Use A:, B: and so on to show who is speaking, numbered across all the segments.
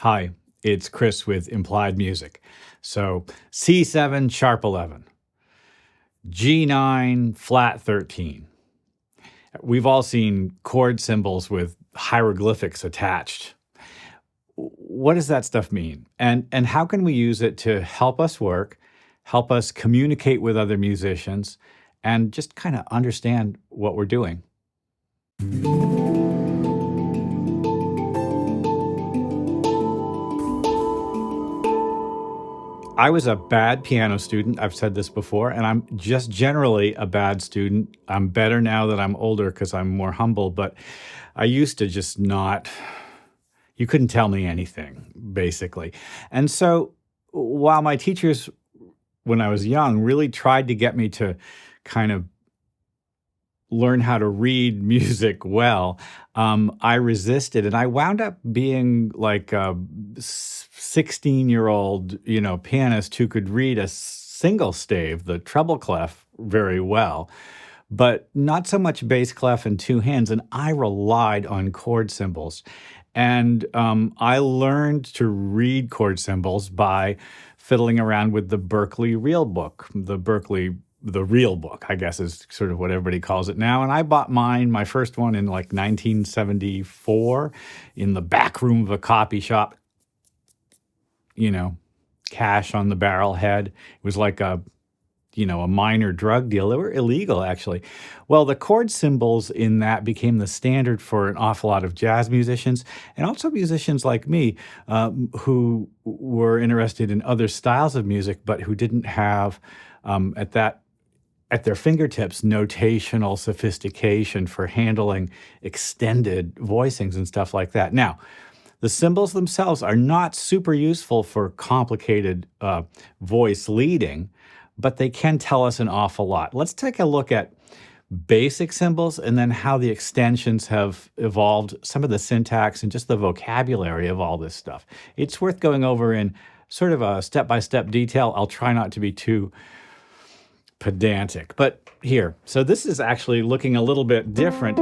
A: Hi, it's Chris with Implied Music. So C7 sharp 11, G9 flat 13. We've all seen chord symbols with hieroglyphics attached. What does that stuff mean? And how can we use it to help us work, help us communicate with other musicians, and just kind of understand what we're doing? I was a bad piano student. I've said this before, and I'm just generally a bad student. I'm better now that I'm older because I'm more humble, but I used to just not, you couldn't tell me anything, basically. And so while my teachers, when I was young, really tried to get me to kind of learn how to read music well, I resisted, and I wound up being like a 16-year-old, pianist who could read a single stave, the treble clef, very well, but not so much bass clef and two hands. And I relied on chord symbols. And I learned to read chord symbols by fiddling around with the Berkeley Real Book, the real book, I guess, is sort of what everybody calls it now. And I bought my first one in like 1974 in the back room of a copy shop, cash on the barrel head. It was like a minor drug deal. They were illegal, actually. Well, the chord symbols in that became the standard for an awful lot of jazz musicians and also musicians like me who were interested in other styles of music, but who didn't have at their fingertips notational sophistication for handling extended voicings and stuff like that. Now, the symbols themselves are not super useful for complicated voice leading, but they can tell us an awful lot. Let's take a look at basic symbols and then how the extensions have evolved, some of the syntax and just the vocabulary of all this stuff. It's worth going over in sort of a step-by-step detail. I'll try not to be too pedantic, but here. So this is actually looking a little bit different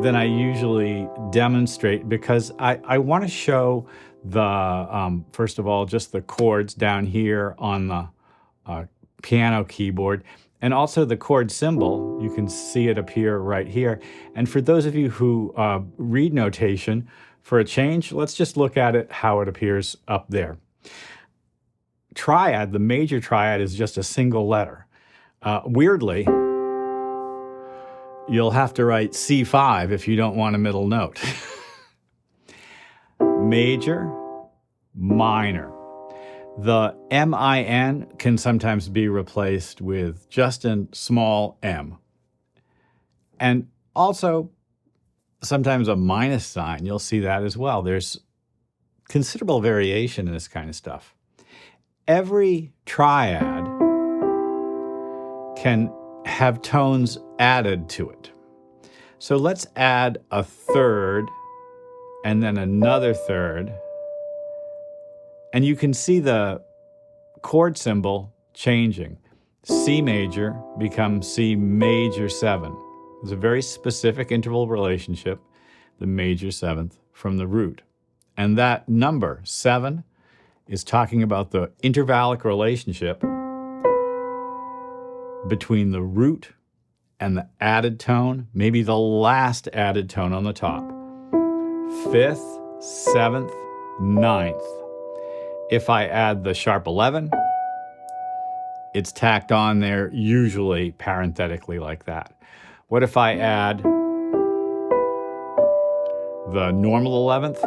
A: than I usually demonstrate because I want to show the, first of all, just the chords down here on the piano keyboard, and also the chord symbol. You can see it appear right here. And for those of you who read notation, for a change, let's just look at it how it appears up there. Triad, the major triad, is just a single letter. Weirdly, you'll have to write C5 if you don't want a middle note. Major, minor. The MIN can sometimes be replaced with just a small m. And also, sometimes a minus sign. You'll see that as well. There's considerable variation in this kind of stuff. Every triad can have tones added to it. So let's add a third and then another third. And you can see the chord symbol changing. C major becomes C major 7. There's a very specific interval relationship, the major 7th, from the root. And that number, 7, is talking about the intervallic relationship between the root and the added tone, maybe the last added tone on the top. 5th, 7th, 9th. If I add the sharp 11, it's tacked on there, usually parenthetically like that. What if I add the normal 11th?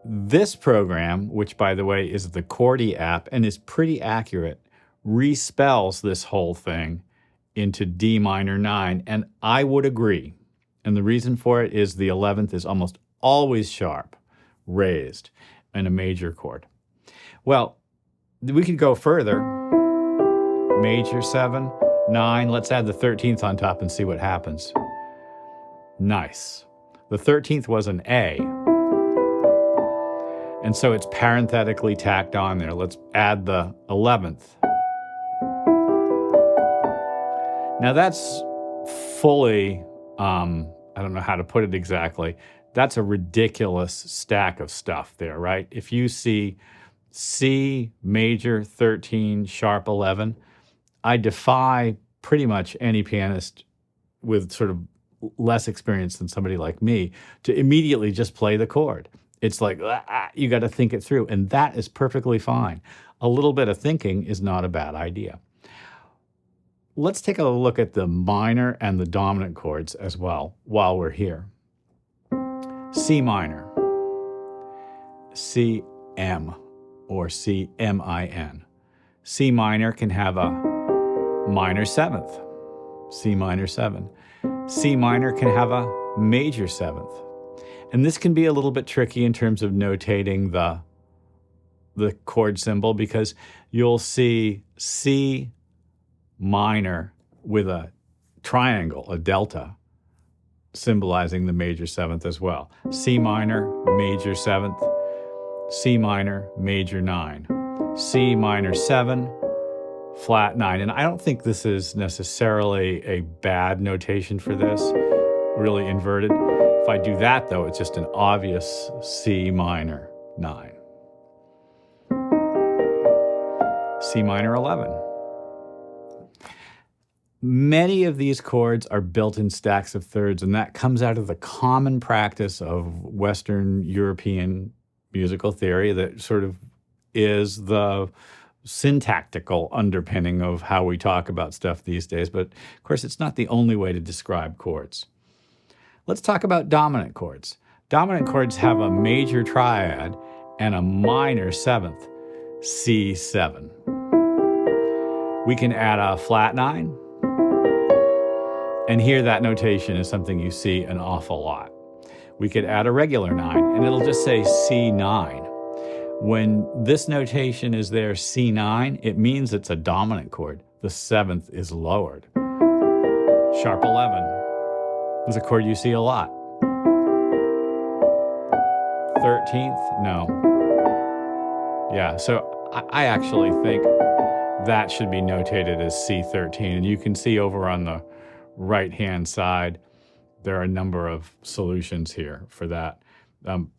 A: This program, which by the way is the Chordy app and is pretty accurate, respells this whole thing into D minor 9, and I would agree. And the reason for it is the 11th is almost always sharp, raised, in a major chord. Well, we could go further. Major 7, 9, let's add the 13th on top and see what happens. Nice. The 13th was an A. And so it's parenthetically tacked on there. Let's add the 11th. Now that's fully, I don't know how to put it exactly, That's a ridiculous stack of stuff there, right? If you see C major 13, sharp 11, I defy pretty much any pianist with sort of less experience than somebody like me to immediately just play the chord. It's like, you got to think it through, and that is perfectly fine. A little bit of thinking is not a bad idea. Let's take a look at the minor and the dominant chords as well while we're here. C minor, C M, or C M-I-N. C minor can have a minor seventh, C minor 7. C minor can have a major seventh. And this can be a little bit tricky in terms of notating the chord symbol, because you'll see C minor with a triangle, a delta, symbolizing the major seventh as well. C minor, major seventh, C minor, major 9, C minor 7, flat 9. And I don't think this is necessarily a bad notation for this, really inverted. If I do that, though, it's just an obvious C minor 9. C minor 11. Many of these chords are built in stacks of thirds, and that comes out of the common practice of Western European musical theory that sort of is the syntactical underpinning of how we talk about stuff these days. But, of course, it's not the only way to describe chords. Let's talk about dominant chords. Dominant chords have a major triad and a minor seventh, C7. We can add a flat 9. And here that notation is something you see an awful lot. We could add a regular 9, and it'll just say C9. When this notation is there, C9, it means it's a dominant chord. The seventh is lowered. Sharp 11 is a chord you see a lot. 13th, no. Yeah, so I actually think that should be notated as C13. And you can see over on the right-hand side, there are a number of solutions here for that.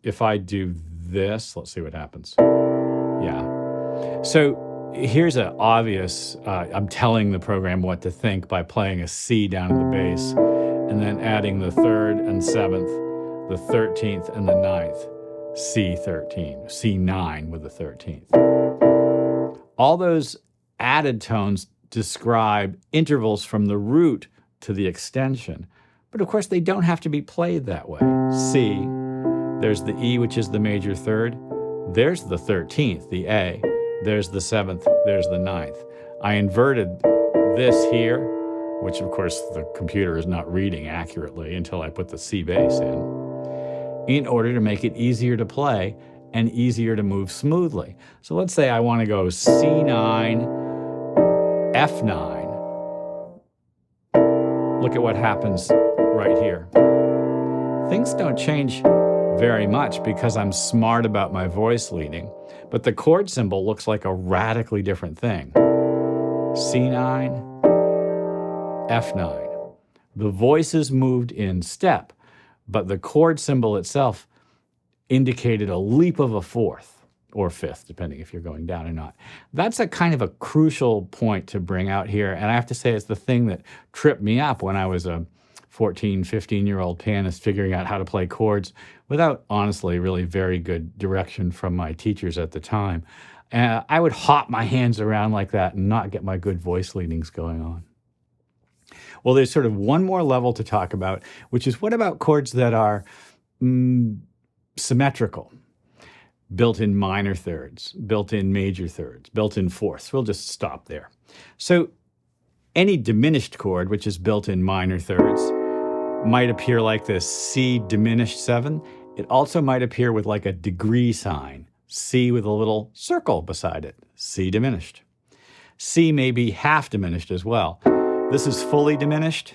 A: If I do this, let's see what happens. Yeah. So here's an obvious, I'm telling the program what to think by playing a C down in the bass and then adding the 3rd and 7th, the 13th and the 9th, C13, C9 with the 13th. All those added tones describe intervals from the root to the extension. But of course, they don't have to be played that way. C, there's the E, which is the major third. There's the 13th, the A. There's the 7th, there's the 9th. I inverted this here, which of course the computer is not reading accurately until I put the C bass in order to make it easier to play and easier to move smoothly. So let's say I want to go C9, F9. Look at what happens right here. Things don't change very much because I'm smart about my voice leading, but the chord symbol looks like a radically different thing. C9, F9. The voices moved in step, but the chord symbol itself indicated a leap of a fourth or fifth, depending if you're going down or not. That's a kind of a crucial point to bring out here, and I have to say it's the thing that tripped me up when I was a 14, 15-year-old pianist figuring out how to play chords without, honestly, really very good direction from my teachers at the time. I would hop my hands around like that and not get my good voice leadings going on. Well, there's sort of one more level to talk about, which is what about chords that are symmetrical? Built in minor thirds, built in major thirds, built in fourths. We'll just stop there. So any diminished chord, which is built in minor thirds, might appear like this C diminished 7. It also might appear with like a degree sign, C with a little circle beside it, C diminished. C may be half diminished as well. This is fully diminished.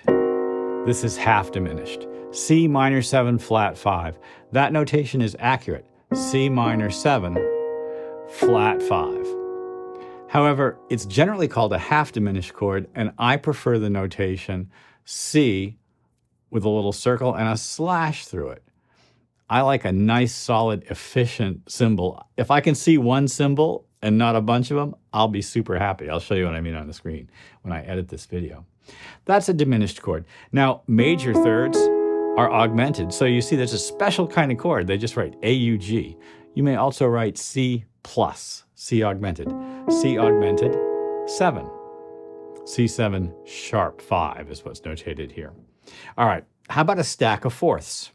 A: This is half diminished. C minor 7, flat 5. That notation is accurate. C minor 7, flat 5. However, it's generally called a half diminished chord, and I prefer the notation C with a little circle and a slash through it. I like a nice, solid, efficient symbol. If I can see one symbol and not a bunch of them, I'll be super happy. I'll show you what I mean on the screen when I edit this video. That's a diminished chord. Now, major thirds are augmented. So you see there's a special kind of chord. They just write AUG. You may also write C plus, C augmented. C augmented 7. C7 sharp 5 is what's notated here. All right, how about a stack of fourths?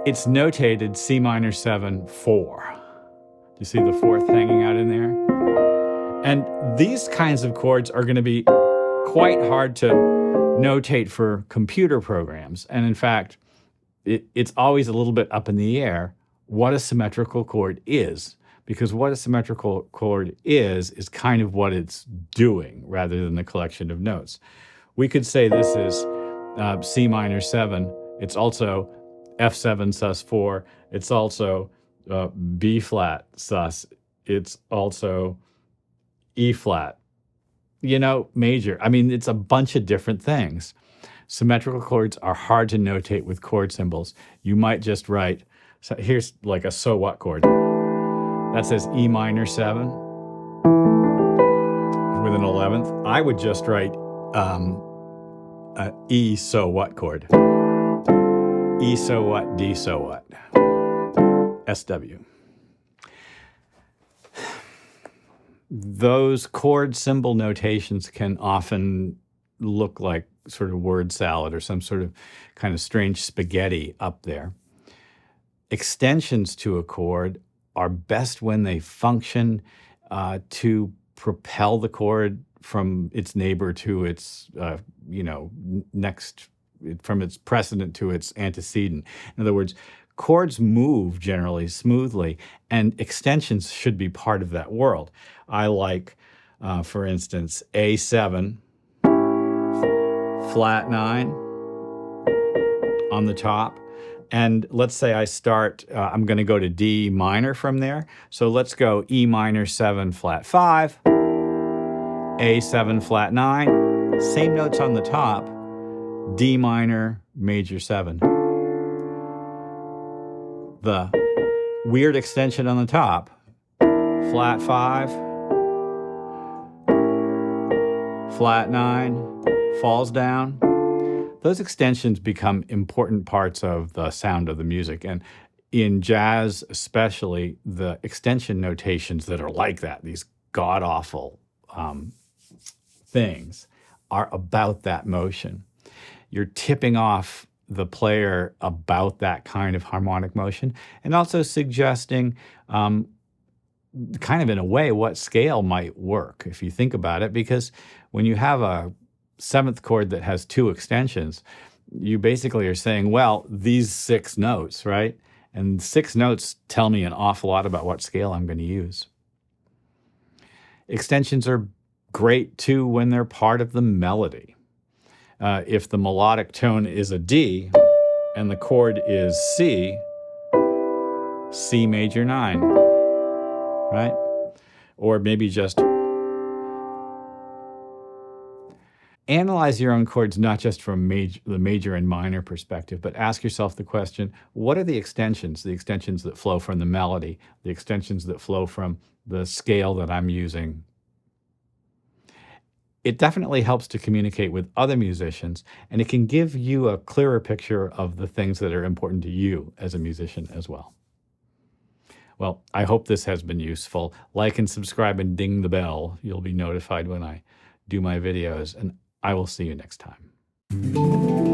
A: It's notated C minor 7 4. Do you see the fourth hanging out in there? And these kinds of chords are going to be quite hard to notate for computer programs. And in fact, it's always a little bit up in the air what a symmetrical chord is, because what a symmetrical chord is kind of what it's doing rather than the collection of notes. We could say this is C minor 7. It's also F7 sus 4. It's also B flat sus. It's also E flat. You know, major. I mean, it's a bunch of different things. Symmetrical chords are hard to notate with chord symbols. You might just write, so here's like a so what chord. That says E minor 7 with an 11th. I would just write E so what chord. E so what, D so what. SW. Those chord symbol notations can often look like sort of word salad or some sort of kind of strange spaghetti up there. Extensions to a chord are best when they function to propel the chord from its neighbor to its, next, from its precedent to its antecedent. In other words, chords move generally smoothly, and extensions should be part of that world. I like, for instance, A7, flat 9 on the top. And let's say I start, I'm going to go to D minor from there. So let's go E minor 7, flat 5, A7, flat 9, same notes on the top, D minor, major 7. The weird extension on the top, flat 5, flat 9, falls down. Those extensions become important parts of the sound of the music. And in jazz especially, the extension notations that are like that, these god-awful things, are about that motion. You're tipping off the player about that kind of harmonic motion, and also suggesting kind of in a way what scale might work if you think about it, because when you have a seventh chord that has 2 extensions, you basically are saying, well, these 6 notes, right? And 6 notes tell me an awful lot about what scale I'm going to use. Extensions are great too when they're part of the melody. If the melodic tone is a D and the chord is C, C major 9, right? Or maybe just analyze your own chords not just from the major and minor perspective, but ask yourself the question, what are the extensions that flow from the melody, the extensions that flow from the scale that I'm using? It definitely helps to communicate with other musicians, and it can give you a clearer picture of the things that are important to you as a musician as well. Well, I hope this has been useful. Like and subscribe and ding the bell. You'll be notified when I do my videos, and I will see you next time.